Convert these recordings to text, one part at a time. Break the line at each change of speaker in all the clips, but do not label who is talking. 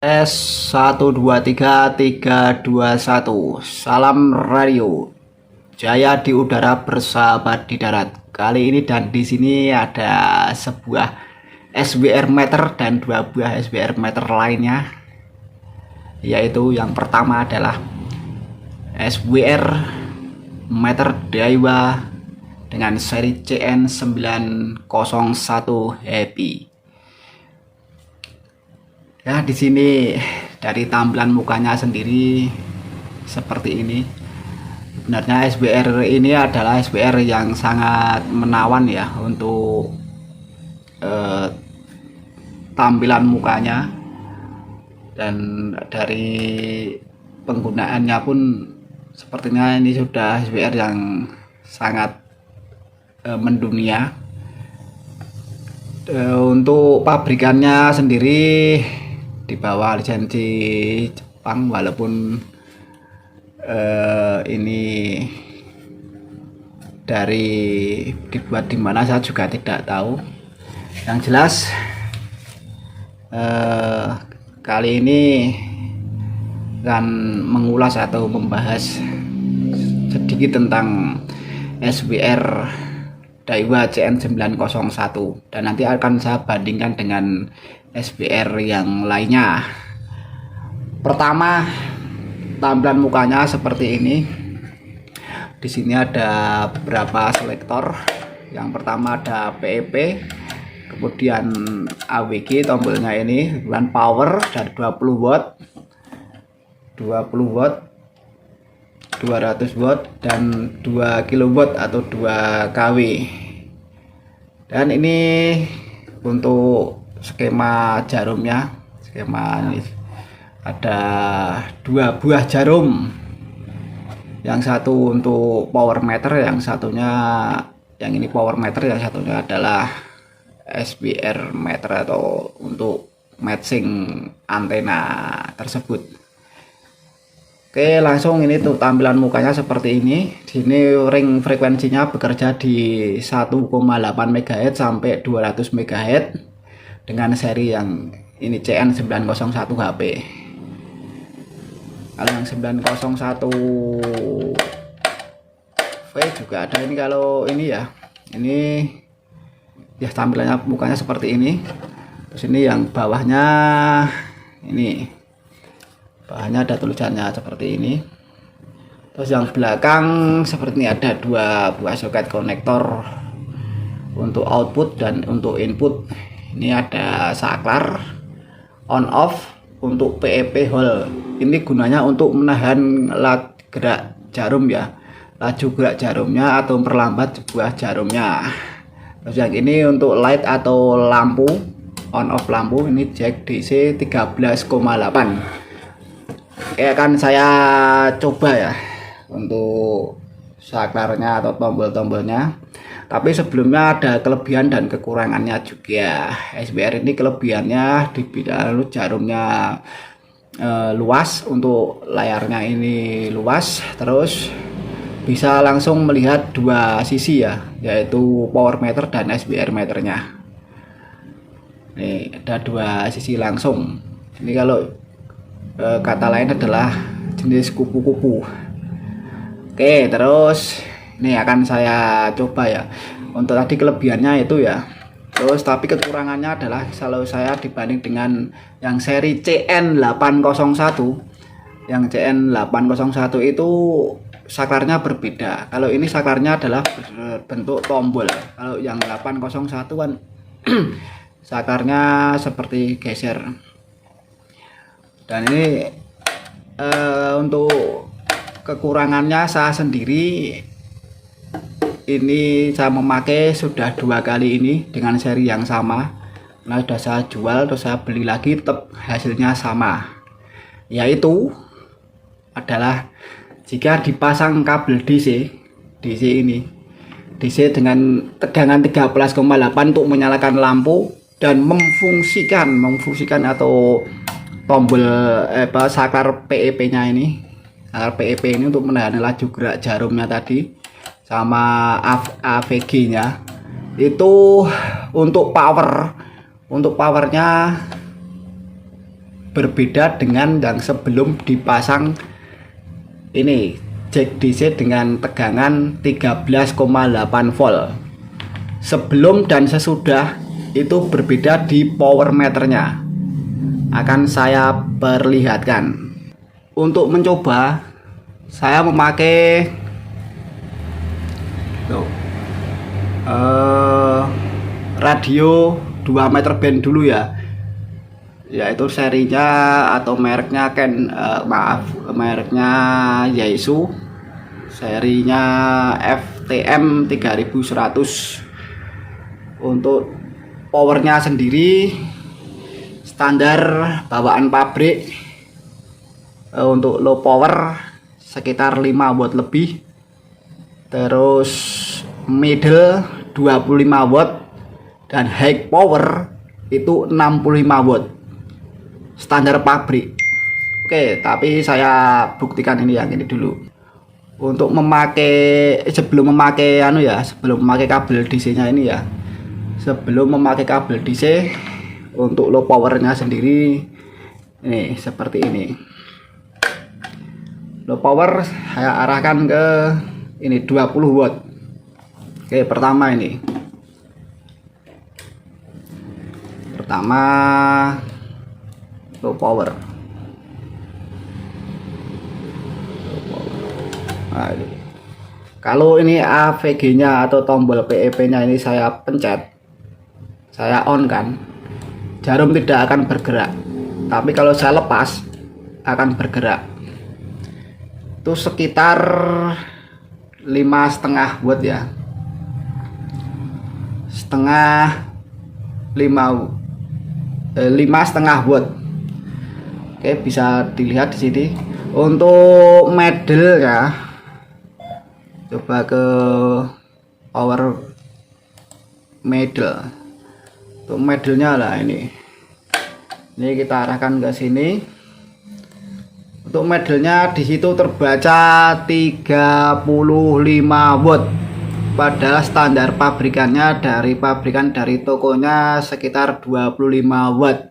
S 1 2 3 3 2 1. Salam radio. Jaya di udara, bersahabat di darat. Kali ini dan di sini ada sebuah SBR meter dan dua buah SBR meter lainnya. Yaitu yang pertama adalah SBR meter Daiwa dengan seri CN901 Happy. Ya, di sini dari tampilan mukanya sendiri seperti ini. Sebenarnya SBR ini adalah SBR yang sangat menawan ya untuk tampilan mukanya, dan dari penggunaannya pun sepertinya ini sudah SBR yang sangat mendunia. Untuk pabrikannya sendiri di bawah lisensi Jepang, walaupun ini dari dibuat di mana saya juga tidak tahu. Yang jelas kali ini akan mengulas atau membahas sedikit tentang SBR Daiwa CN901, dan nanti akan saya bandingkan dengan SBR yang lainnya. Pertama, tampilan mukanya seperti ini. Di sini ada beberapa selektor. Yang pertama ada PEP, kemudian AWG tombolnya ini, kemudian power dari 20 watt, 200 watt dan 2 kW atau 2 kW. Dan ini untuk skema jarumnya, skema ini ada dua buah jarum, yang satu untuk power meter, yang satunya yang ini power meter, yang satunya adalah SBR meter atau untuk matching antena tersebut. Oke, langsung ini tuh tampilan mukanya seperti ini. Di sini ring frekuensinya bekerja di 1,8 MHz sampai 200 MHz dengan seri yang ini CN901 HP. Kalau yang 901 V juga ada ini. Kalau ini ya, ini ya tampilannya mukanya seperti ini. Terus ini yang bawahnya ini. Bahannya ada tulisannya seperti ini. Terus yang belakang seperti ini, ada dua buah soket konektor untuk output dan untuk input. Ini ada saklar on off untuk PEP hole. Ini gunanya untuk menahan gerak jarum ya, laju gerak jarumnya atau memperlambat sebuah jarumnya. Terus yang ini untuk light atau lampu on off lampu, ini jack DC 13,8. Oke, akan saya coba ya untuk saklarnya atau tombol-tombolnya. Tapi sebelumnya ada kelebihan dan kekurangannya juga. SBR ini kelebihannya di bidang jarumnya luas, untuk layarnya ini luas, terus bisa langsung melihat dua sisi ya, yaitu power meter dan SBR meternya. Ini ada dua sisi langsung. Ini kalau kata lain adalah jenis kupu-kupu. Oke, terus ini akan saya coba ya. Untuk tadi kelebihannya itu ya. Terus tapi kekurangannya adalah kalau saya dibanding dengan yang seri CN801, yang CN801 itu saklarnya berbeda. Kalau ini saklarnya adalah bentuk tombol. Kalau yang 801 kan saklarnya seperti geser. Dan ini untuk kekurangannya saya sendiri ini saya memakai sudah 2 kali ini dengan seri yang sama. Nah, sudah saya jual terus saya beli lagi, tetap hasilnya sama. Yaitu adalah jika dipasang kabel DC ini, DC dengan tegangan 13,8 untuk menyalakan lampu dan memfungsikan atau tombol saklar PEP-nya ini. Saklar PEP ini untuk menahan laju gerak jarumnya tadi, sama AVG-nya. Itu untuk powernya berbeda dengan yang sebelum dipasang ini jack DC dengan tegangan 13,8 volt. Sebelum dan sesudah itu berbeda di power meternya. Akan saya perlihatkan. Untuk mencoba, saya memakai radio 2 meter band dulu ya, yaitu serinya atau mereknya mereknya Yaesu, serinya FTM 3100. Untuk powernya sendiri standar bawaan pabrik, untuk low power sekitar 5 watt lebih, terus middle 25 watt, dan high power itu 65 watt standar pabrik. Oke, tapi saya buktikan ini yang ini dulu. Untuk memakai sebelum memakai kabel DC nya ini ya, sebelum memakai kabel DC untuk low powernya sendiri ini seperti ini. Low power saya arahkan ke ini 20 watt. Oke, pertama low power. Nah, ini. Kalau ini AVG nya atau tombol PEP nya ini saya pencet, saya on kan, jarum tidak akan bergerak. Tapi kalau saya lepas akan bergerak. Itu sekitar 5,5 watt ya, 5,5 watt. Oke, bisa dilihat di sini. Untuk medal ya, coba ke power medal. Untuk medalnya lah ini kita arahkan ke sini. Untuk medalnya di situ terbaca 35 watt. Padahal standar pabrikannya dari tokonya sekitar 25 watt.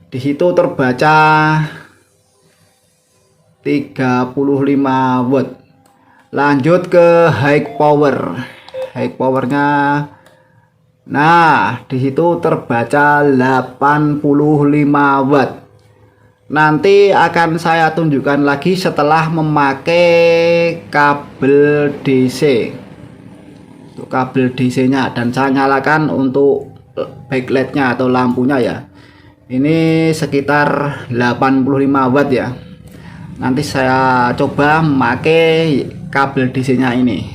Di situ terbaca 35 watt. Lanjut ke high power. High powernya, nah di situ terbaca 85 watt. Nanti akan saya tunjukkan lagi setelah memakai kabel DC. Untuk kabel DC nya, dan saya nyalakan untuk backlightnya atau lampunya ya. Ini sekitar 85 watt ya. Nanti saya coba memakai kabel DC nya ini.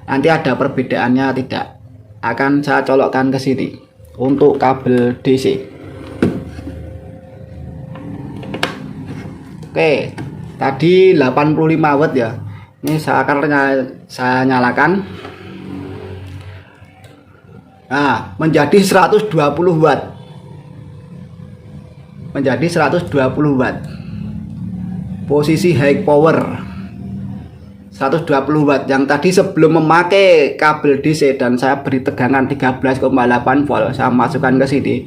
Nanti ada perbedaannya tidak, akan saya colokkan ke sini untuk kabel DC. Oke, tadi 85 watt ya. Ini saya nyalakan. Nah, menjadi 120 watt. Menjadi 120 watt. Posisi high power 120 watt. Yang tadi sebelum memakai kabel DC dan saya beri tegangan 13,8 volt, saya masukkan ke sini.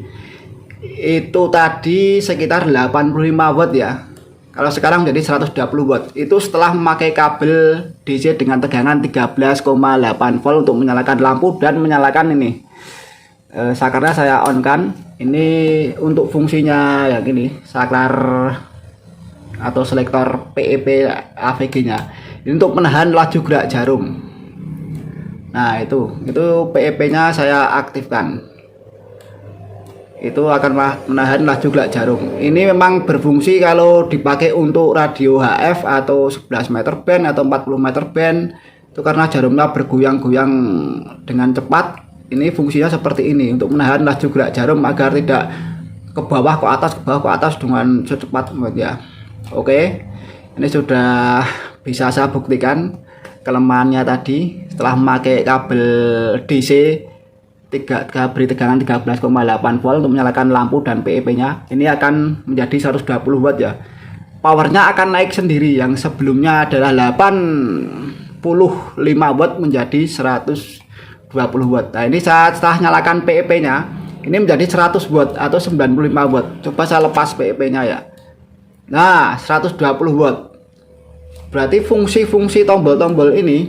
Itu tadi sekitar 85 watt ya. Kalau sekarang jadi 120 watt. Itu setelah memakai kabel DC dengan tegangan 13,8 volt untuk menyalakan lampu dan menyalakan ini. Sakarnya saya on kan. Ini untuk fungsinya yang ini, saklar atau selektor PEP AVG nya. Ini untuk menahan laju gerak jarum. Nah, itu PEP nya saya aktifkan. Itu akan menahan laju gerak jarum. Ini memang berfungsi kalau dipakai untuk radio HF atau 11 meter band atau 40 meter band. Itu karena jarumnya bergoyang-goyang dengan cepat. Ini fungsinya seperti ini, untuk menahan laju gerak jarum agar tidak ke bawah ke atas dengan secepat ya. Oke, ini sudah bisa saya buktikan kelemahannya tadi setelah memakai kabel DC beri tegangan 13,8 volt untuk menyalakan lampu dan PEP nya. Ini akan menjadi 120 watt ya. Powernya akan naik sendiri, yang sebelumnya adalah 85 watt menjadi 120 watt. Nah, ini setelah nyalakan PEP nya, ini menjadi 100 watt atau 95 watt. Coba saya lepas PEP-nya ya. Nah, 120 watt. Berarti fungsi-fungsi tombol-tombol ini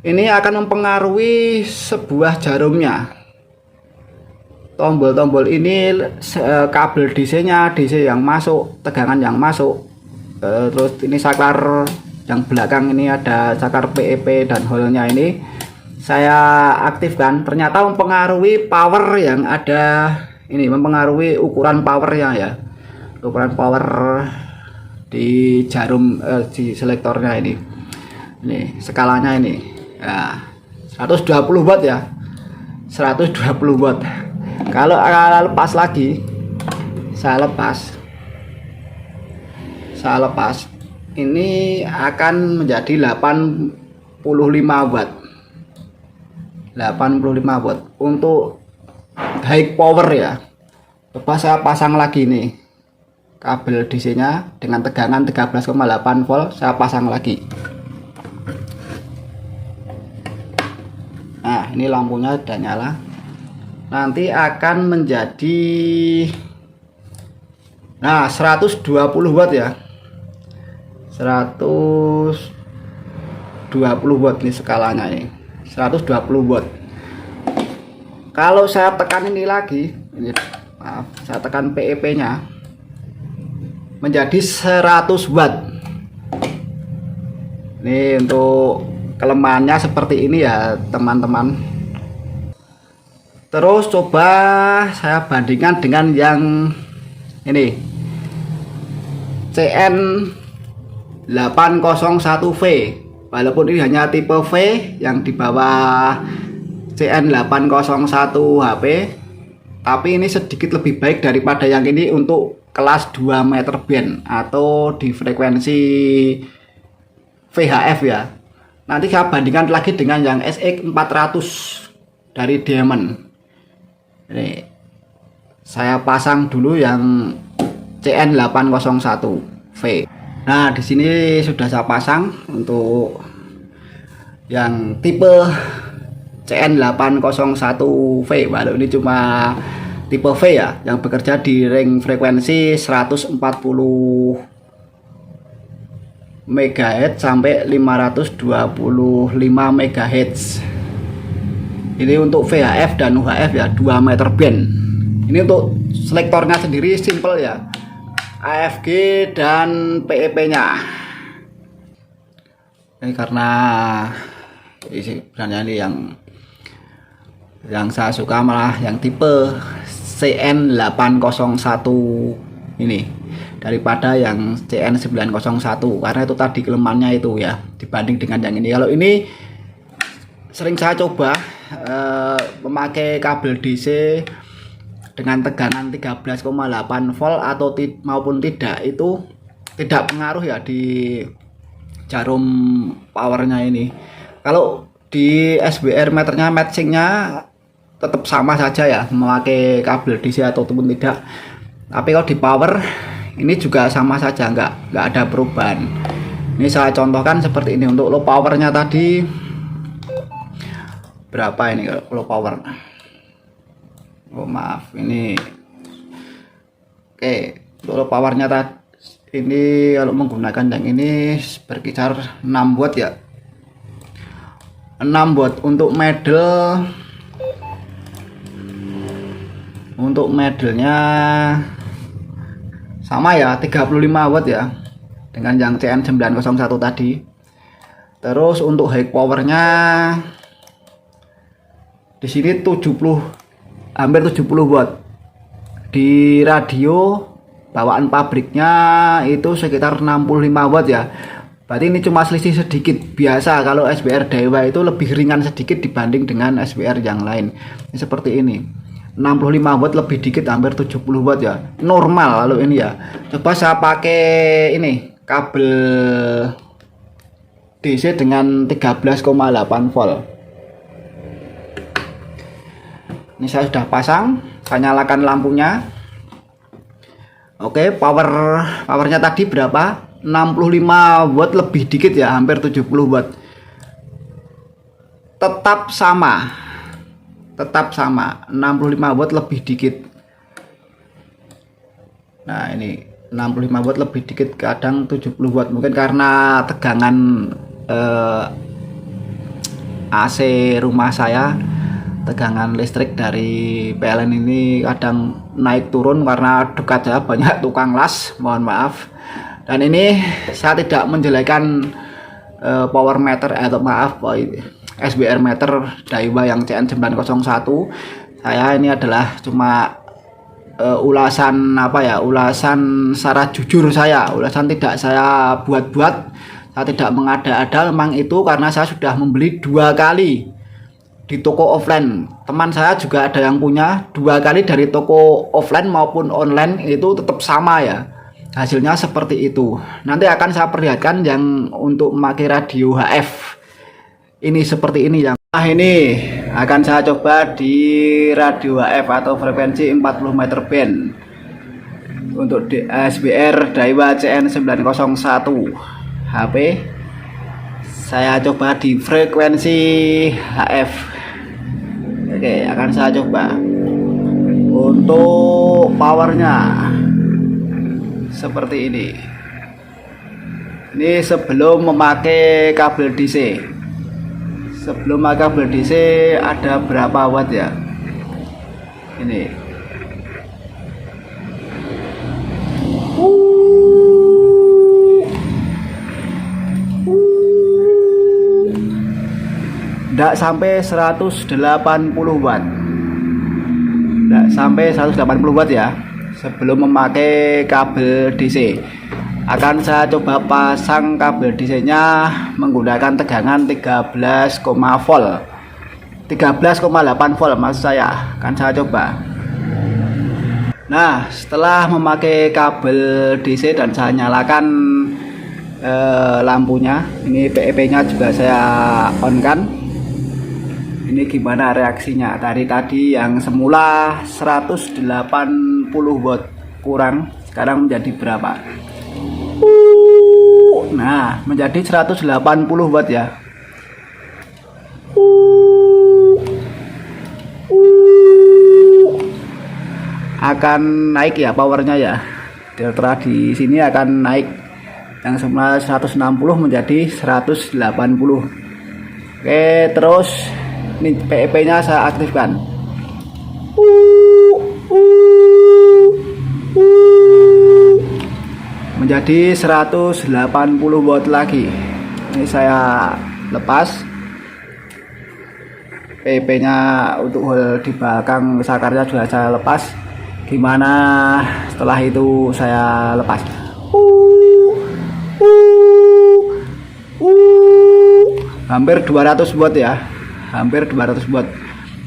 akan mempengaruhi sebuah jarumnya. Tombol-tombol ini kabel DC-nya, DC yang masuk, tegangan yang masuk. Terus ini saklar yang belakang ini ada saklar PEP dan hole-nya ini saya aktifkan. Ternyata mempengaruhi power yang ada ini, mempengaruhi ukuran powernya ya. Ukuran power di jarum di selektornya ini skalanya ini ya, 120 watt ya, 120 watt. Kalau lepas lagi, saya lepas ini akan menjadi 85 watt, 85 watt untuk high power ya. Coba saya pasang lagi nih kabel DC nya dengan tegangan 13,8 volt, saya pasang lagi. Nah, ini lampunya sudah nyala. Nanti akan menjadi 120 watt ya, 120 watt nih skalanya ini, 120 watt. Kalau saya tekan ini lagi, maaf, saya tekan PEP nya menjadi 100 watt. Ini untuk kelemahannya seperti ini ya teman-teman. Terus coba saya bandingkan dengan yang ini CN801V. Walaupun ini hanya tipe V yang di bawah CN801HP, tapi ini sedikit lebih baik daripada yang ini untuk kelas 2 meter band atau di frekuensi VHF ya. Nanti saya bandingkan lagi dengan yang SX400 dari Diamond. Ini saya pasang dulu yang CN801V. Nah, di sini sudah saya pasang untuk yang tipe CN801V. Walau ini cuma tipe V ya, yang bekerja di ring frekuensi 140 MHz sampai 525 MHz. Ini untuk VHF dan UHF ya, 2 meter band. Ini untuk selektornya sendiri simple ya, AFG dan PEP-nya. Ini karena sebenarnya ini yang saya suka malah yang tipe CN801 ini daripada yang CN901, karena itu tadi kelemahannya itu ya dibanding dengan yang ini. Kalau ini sering saya coba memakai kabel DC dengan tegangan 13,8 volt atau maupun tidak, itu tidak pengaruh ya di jarum powernya ini. Kalau di SBR meternya, matchingnya tetap sama saja ya, memakai kabel DC ataupun tidak. Tapi kalau di power ini juga sama saja, nggak ada perubahan. Ini saya contohkan seperti ini. Untuk low powernya tadi berapa ini kalau low power? Oh maaf, ini oke, untuk low powernya tadi ini kalau menggunakan yang ini berkisar 6 watt ya, 6 watt. Untuk middle-nya sama ya, 35 watt ya dengan yang CN901 tadi. Terus untuk high powernya di sini hampir 70 watt. Di radio bawaan pabriknya itu sekitar 65 watt ya. Berarti ini cuma selisih sedikit. Biasa kalau SBR Daiwa itu lebih ringan sedikit dibanding dengan SBR yang lain. Ini seperti ini, 65 watt lebih dikit, hampir 70 watt ya, normal. Kalau ini ya, coba saya pakai ini kabel DC dengan 13,8 volt. Ini saya sudah pasang, saya nyalakan lampunya. Oke, powernya tadi berapa? 65 watt lebih dikit ya, hampir 70 watt. Tetap sama. tetap sama 65 watt lebih dikit. Nah ini 65 watt lebih dikit, kadang 70 watt, mungkin karena tegangan AC rumah saya, tegangan listrik dari PLN ini kadang naik turun karena dekat ya banyak tukang las, mohon maaf. Dan ini saya tidak menjelekkan power meter atau maaf SBR meter Daiwa yang CN901. Saya ini adalah cuma ulasan ulasan secara jujur, ulasan tidak saya buat-buat, saya tidak mengada-ada. Memang itu karena saya sudah membeli 2 kali di toko offline. Teman saya juga ada yang punya 2 kali dari toko offline maupun online, itu tetap sama ya, hasilnya seperti itu. Nanti akan saya perlihatkan yang untuk memakai radio HF ini seperti ini. Yang ini akan saya coba di radio HF atau frekuensi 40 meter band untuk SBR Daiwa CN901 HP. Saya coba di frekuensi HF. Oke, akan saya coba untuk powernya seperti ini. Ini sebelum memakai kabel DC. Sebelum memakai kabel DC ada berapa watt ya? Ini. Tidak sampai 180 watt. Tidak sampai 180 watt ya. Sebelum memakai kabel DC, akan saya coba pasang kabel DC nya menggunakan tegangan 13,8 volt maksud saya. Akan saya coba. Nah, setelah memakai kabel DC dan saya nyalakan lampunya, ini PEP nya juga saya on kan. Ini gimana reaksinya? Tadi yang semula 180 watt kurang, sekarang menjadi berapa? Nah, menjadi 180 watt ya. Akan naik ya powernya ya. Delta di sini akan naik, yang semula 160 menjadi 180. Oke, terus ini PEP nya saya aktifkan. Menjadi 180 watt lagi. Ini saya lepas PEP nya untuk hole di belakang sakarnya juga saya lepas. Gimana setelah itu saya lepas? Hampir 200 watt ya, hampir 200 watt.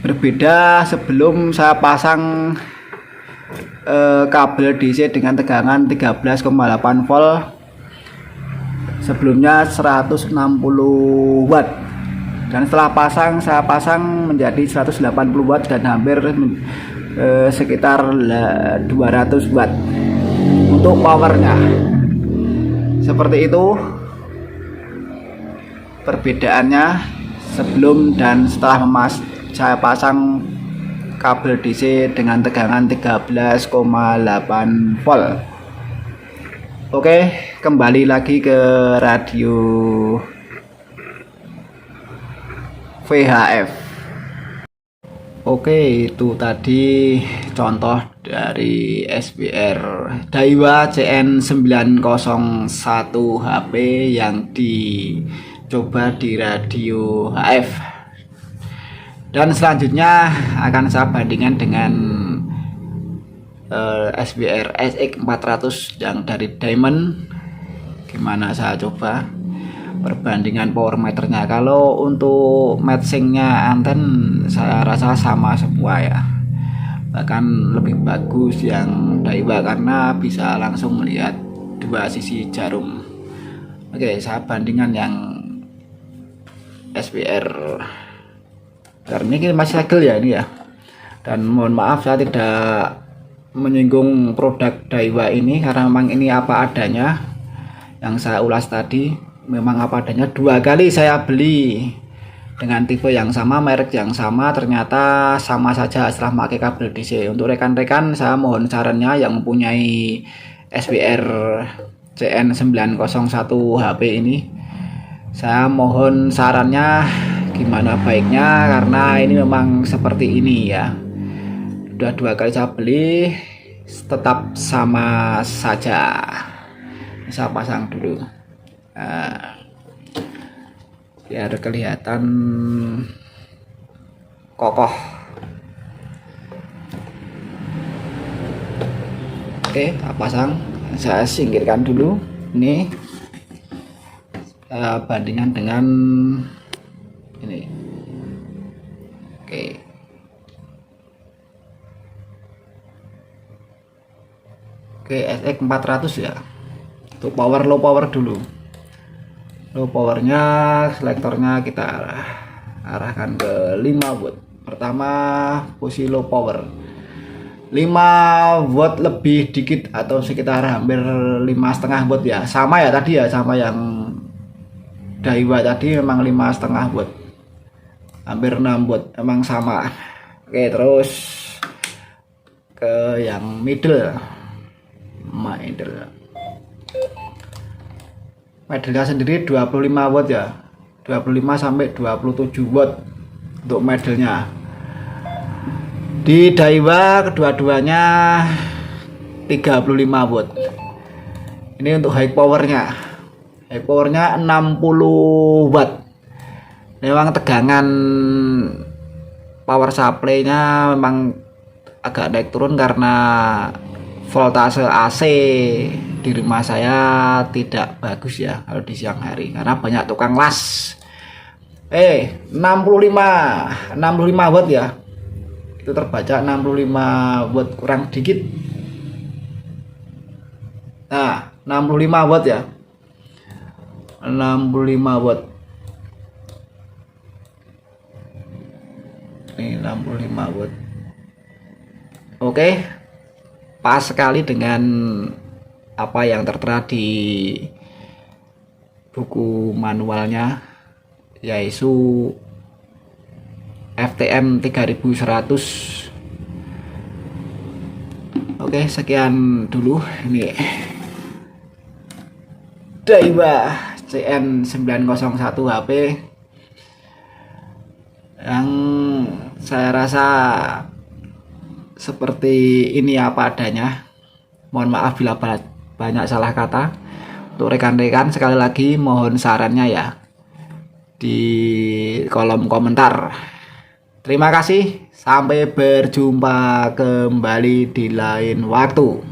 Berbeda sebelum saya pasang kabel DC dengan tegangan 13,8 volt. Sebelumnya 160 watt. Dan setelah saya pasang menjadi 180 watt dan hampir sekitar 200 watt untuk powernya. Seperti itu perbedaannya sebelum dan setelah saya pasang kabel DC dengan tegangan 13,8 volt. Oke, kembali lagi ke radio VHF. Oke, itu tadi contoh dari SBR Daiwa CN901 HP yang dicoba di radio HF. Dan selanjutnya akan saya bandingkan dengan SBR SX400 yang dari Diamond. Gimana saya coba perbandingan power meternya. Kalau untuk matchingnya anten saya rasa sama semua ya, bahkan lebih bagus yang Daiwa karena bisa langsung melihat dua sisi jarum. Oke, saya bandingkan yang SBR karena ini masih segel ya ini ya. Dan mohon maaf saya tidak menyinggung produk Daiwa ini karena memang ini apa adanya yang saya ulas tadi. Memang apa adanya, 2 kali saya beli dengan tipe yang sama, merek yang sama, ternyata sama saja setelah pakai kabel DC. Untuk rekan-rekan, saya mohon sarannya yang mempunyai SBR CN901 HP ini, saya mohon sarannya gimana baiknya, karena ini memang seperti ini ya. Udah 2 kali saya beli tetap sama saja. Saya pasang dulu biar kelihatan kokoh. Oke, saya pasang. Saya singkirkan dulu ini, bandingkan dengan ini. Oke, SX 400 ya. Untuk power, low power dulu. Low powernya, selektornya kita arahkan ke 5 watt. Pertama posisi low power 5 watt lebih dikit atau sekitar hampir 5,5 watt ya. Sama ya tadi ya, sama yang Daiwa tadi memang 5,5 watt, hampir 6 watt, emang sama. Oke, terus ke yang middle. Middle-nya sendiri 25 watt ya, 25 sampai 27 watt untuk middle-nya. Di Daiwa kedua-duanya 35 watt. Ini untuk high powernya. High powernya 60 watt. Memang tegangan power supply-nya memang agak naik turun karena voltase AC di rumah saya tidak bagus ya kalau di siang hari, karena banyak tukang las. 65 watt ya, itu terbaca 65 watt kurang dikit. Nah, 65 watt ya, 65 watt ini, 65 watt. Oke, pas sekali dengan apa yang tertera di buku manualnya, yaitu FTM 3100. Oke, sekian dulu ini Daiwa CN901 HP yang saya rasa seperti ini apa adanya. Mohon maaf bila banyak salah kata. Untuk rekan-rekan, sekali lagi mohon sarannya ya di kolom komentar. Terima kasih, sampai berjumpa kembali di lain waktu.